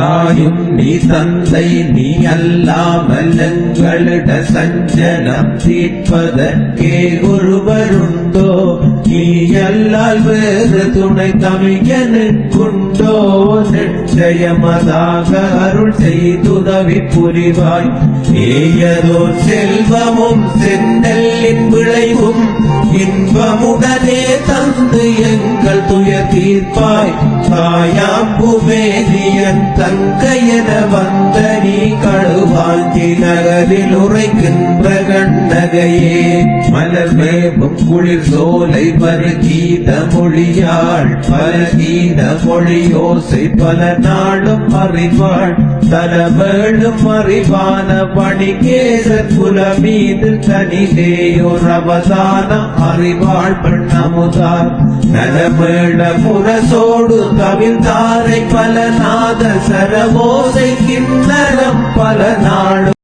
தாயும் நீ தந்தை நீ அல்லாமல் எங்களிட சஞ்சலம் தீர்ப்பதற்கே ஒருவருண்டோ நீ அல்லால் வேறு துணை தமிழனுக்குண்டோ நிச்சயமதாக அருள் செய்துதவி புரிவாய் ஏயதோ செல்வமும் செந்தல்லின் விளைவும் இன்பமுடனே தந்து எங்கள் துயர் தீர்ப்பாய் தாயாம்புமேனியன் தங்கையென வந்த நீ கழுவாஞ்சி நகரில் உரைக்கின்ற கண்ணகையே மலர் மேவும் குளிர் சோலை பருகீத மொழியாள் பல கீத மொழியோசை பல நாளும் அறிவாள் தலவேளும் அறிவான பணிகேச குல மீது தனிதேயோர் அவதானம் அறிவாள் பெண்ணமுதார் நலமேள முரசோடு கவிழ்ந்தாரை பல நாத சரவோசை கிண்ணறம் பல நாளும்